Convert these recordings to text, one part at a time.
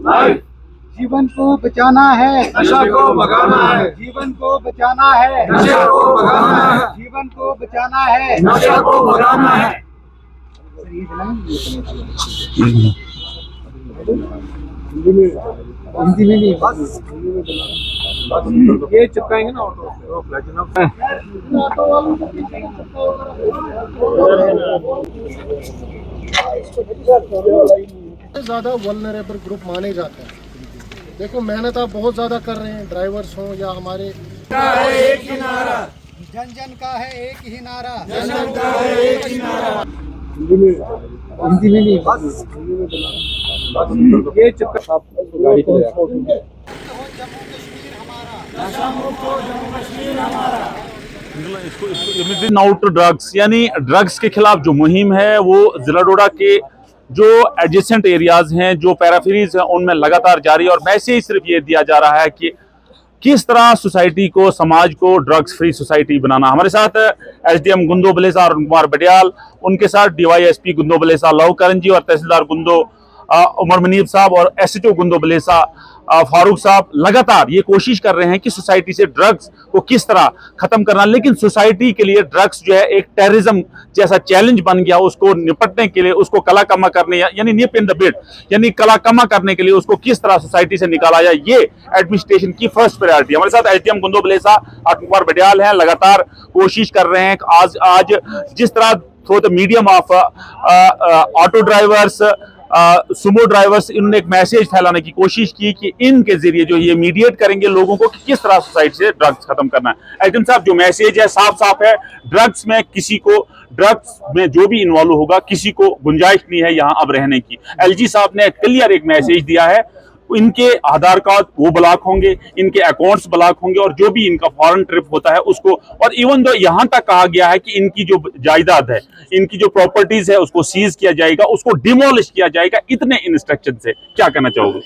Life. जीवन को बचाना है, नशा को भगाना है। जीवन को बचाना है, नशा को भगाना है। जीवन को बचाना है। नशा को भगाना है। हिंदी में नहीं, ये चिपकाएंगे ना ज़्यादा वल्नरेबल ग्रुप माने जाते हैं। देखो मेहनत आप बहुत ज़्यादा कर रहे हैं, ड्राइवर्स हों या हमारे। एक ही नारा, जन जन का है एक ही नारा, जन जन का है एक ही नारा। हिंदी में नहीं, ये चिपका गाड़ी जम्मू कश्मीर हमारा, नशा मुक्त हो जम्मू कश्मीर हमारा। आउट ड्रग्स यानी ड्रग्स के खिलाफ जो मुहिम है वो जिला डोडा के जो एडजेसेंट एरियाज हैं, जो पैराफेरीज हैं, उनमें लगातार जारी है। और मैसेज सिर्फ ये दिया जा रहा है कि किस तरह सोसाइटी को, समाज को ड्रग्स फ्री सोसाइटी बनाना। हमारे साथ एसडीएम गुंदो बलेसा अरुण कुमार बडियाल, उनके साथ डीवाईएसपी गुंदो बलेसा लव करण जी और तहसीलदार गुंदो उमर मुनीब साहब और एसएचओ गुंदो बलेसा फारूक साहब लगातार ये कोशिश कर रहे हैं कि सोसाइटी से ड्रग्स को किस तरह खत्म करना। लेकिन सोसाइटी के लिए ड्रग्स जो है एक टेररिज्म जैसा चैलेंज बन गया। उसको निपटने के लिए, उसको कलाकमा करने यानी निप इन द बिट यानी कलाकमा करने के लिए उसको किस तरह सोसाइटी से निकाला जाए, ये एडमिनिस्ट्रेशन की फर्स्ट प्रायोरिटी। हमारे साथ एसडीएम गुंदो बलेसा अरुण कुमार बडियाल हैं, लगातार कोशिश कर रहे हैं। आज जिस तरह through the medium of auto drivers, Sumo drivers, इन्होंने एक मैसेज फैलाने की कोशिश की कि इनके जरिए जो ये मीडिएट करेंगे लोगों को कि किस तरह सोसाइटी से ड्रग्स खत्म करना है। एसडीएम साहब, जो मैसेज है साफ साफ है, ड्रग्स में किसी को, ड्रग्स में जो भी इन्वॉल्व होगा किसी को गुंजाइश नहीं है यहाँ अब रहने की। एलजी साहब ने क्लियर एक मैसेज दिया है, इनके आधार कार्ड वो ब्लॉक होंगे, इनके अकाउंट्स ब्लॉक होंगे और जो भी इनका फॉरेन ट्रिप होता है उसको, और इवन दो यहाँ तक कहा गया है कि इनकी जो जायदाद है, इनकी जो प्रॉपर्टीज है उसको सीज किया जाएगा, उसको डिमोलिश किया जाएगा। इतने इंस्ट्रक्शन से क्या कहना चाहोगे?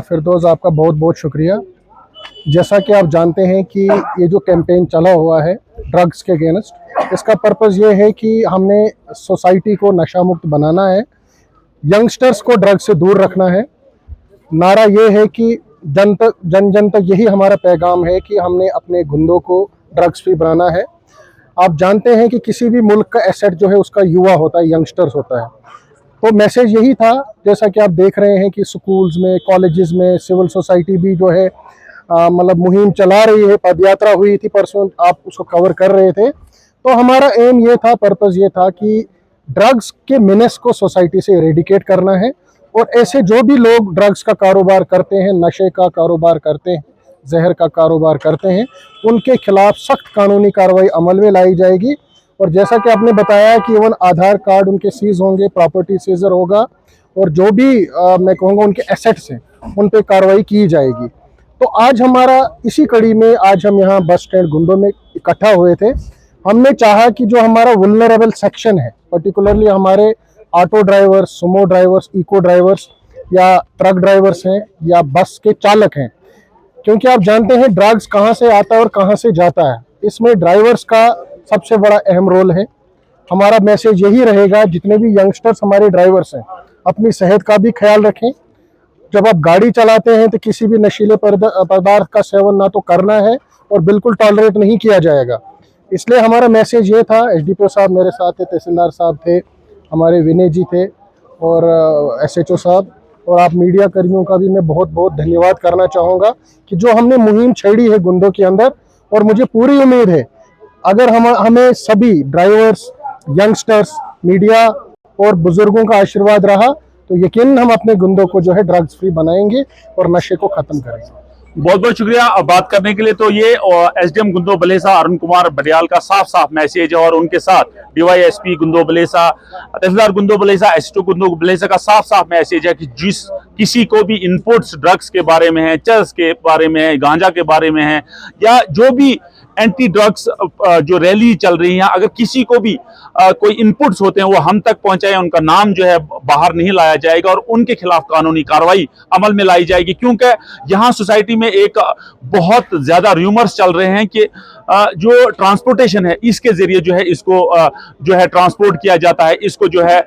फिरदौस, आपका बहुत बहुत शुक्रिया। जैसा कि आप जानते हैं कि ये जो कैंपेन चला हुआ है ड्रग्स के अगेंस्ट, इसका पर्पज़ ये है कि हमने सोसाइटी को नशा मुक्त बनाना है, यंगस्टर्स को ड्रग्स से दूर रखना है। नारा ये है कि जन जन तक यही हमारा पैगाम है कि हमने अपने गुंडों को ड्रग्स फ्री बनाना है। आप जानते हैं कि किसी भी मुल्क का एसेट जो है उसका युवा होता है, यंगस्टर्स होता है। तो मैसेज यही था, जैसा कि आप देख रहे हैं कि स्कूल्स में, कॉलेजेस में, सिविल सोसाइटी भी जो है मतलब मुहिम चला रही है। पदयात्रा हुई थी परसों, आप उसको कवर कर रहे थे। तो हमारा एम ये था, पर्पज़ ये था कि ड्रग्स के मिनेस को सोसाइटी से इरेडिकेट करना है और ऐसे जो भी लोग ड्रग्स का कारोबार करते हैं, नशे का कारोबार करते हैं, जहर का कारोबार करते हैं, उनके खिलाफ सख्त कानूनी कार्रवाई अमल में लाई जाएगी। और जैसा कि आपने बताया कि इवन आधार कार्ड उनके सीज होंगे, प्रॉपर्टी सीजर होगा और जो भी मैं कहूँगा उनके एसेट्स हैं उन पे कार्रवाई की जाएगी। तो आज हमारा इसी कड़ी में आज हम यहाँ बस स्टैंड गुंदो में इकट्ठा हुए थे। हमने चाहा कि जो हमारा वुल्नरेबल सेक्शन है, पर्टिकुलरली हमारे auto drivers, Sumo drivers, Eeco drivers या ट्रक ड्राइवर्स हैं या बस के चालक हैं, क्योंकि आप जानते हैं ड्रग्स कहां से आता है और कहां से जाता है, इसमें ड्राइवर्स का सबसे बड़ा अहम रोल है। हमारा मैसेज यही रहेगा, जितने भी यंगस्टर्स हमारे ड्राइवर्स हैं अपनी सेहत का भी ख्याल रखें। जब आप गाड़ी चलाते हैं तो किसी भी नशीले पदार्थ का सेवन ना तो करना है और बिल्कुल टॉलरेट नहीं किया जाएगा। इसलिए हमारा मैसेज ये था। एसडीपीओ साहब मेरे साथ थे, तहसीलदार साहब थे, हमारे विनय जी थे और एसएचओ साहब, और आप मीडिया कर्मियों का भी मैं बहुत बहुत धन्यवाद करना चाहूँगा कि जो हमने मुहिम छेड़ी है गुंदों के अंदर। और मुझे पूरी उम्मीद है अगर हमें सभी ड्राइवर्स, यंगस्टर्स, मीडिया और बुजुर्गों का आशीर्वाद रहा तो यकीन हम अपने गुंदों को जो है ड्रग्स फ्री बनाएंगे और नशे को खत्म करेंगे। बहुत बहुत शुक्रिया बात करने के लिए। तो ये एसडीएम गुंदो बलेसा अरुण कुमार बडियाल का साफ साफ मैसेज है और उनके साथ डीवाईएसपी गुंदो बलेसा, तहसीलदार गुंदो बलेसा, एसएचओ गुंदो बलेसा का साफ साफ मैसेज है कि जिस किसी को भी इनपुट्स ड्रग्स के बारे में है, चरस के बारे में है, गांजा के बारे में है, या जो भी एंटी ड्रग्स जो रैली चल रही है, अगर किसी को भी कोई इनपुट्स होते हैं वो हम तक पहुंचाए, उनका नाम जो है बाहर नहीं लाया जाएगा और उनके खिलाफ कानूनी कार्रवाई अमल में लाई जाएगी। क्योंकि यहाँ सोसाइटी में एक बहुत ज्यादा र्यूमर्स चल रहे हैं कि जो ट्रांसपोर्टेशन है इसके जरिए जो है इसको जो है ट्रांसपोर्ट किया जाता है, इसको जो है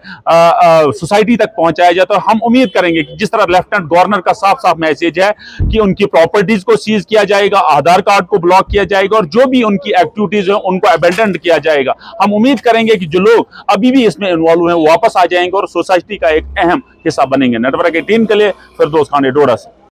सोसाइटी तक पहुंचाया जाता है। हम उम्मीद करेंगे कि जिस तरह लेफ्टिनेंट गवर्नर का साफ साफ मैसेज है कि उनकी प्रॉपर्टीज को सीज किया जाएगा, आधार कार्ड को ब्लॉक किया जाएगा और जो भी उनकी एक्टिविटीज है उनको अबेंडन किया जाएगा। हम उम्मीद करेंगे कि जो लोग अभी भी इसमें इन्वॉल्व हैं वो वापस आ जाएंगे और सोसाइटी का एक अहम हिस्सा बनेंगे। नेटवर्क 18 के लिए फिरदौस खान डोडा से।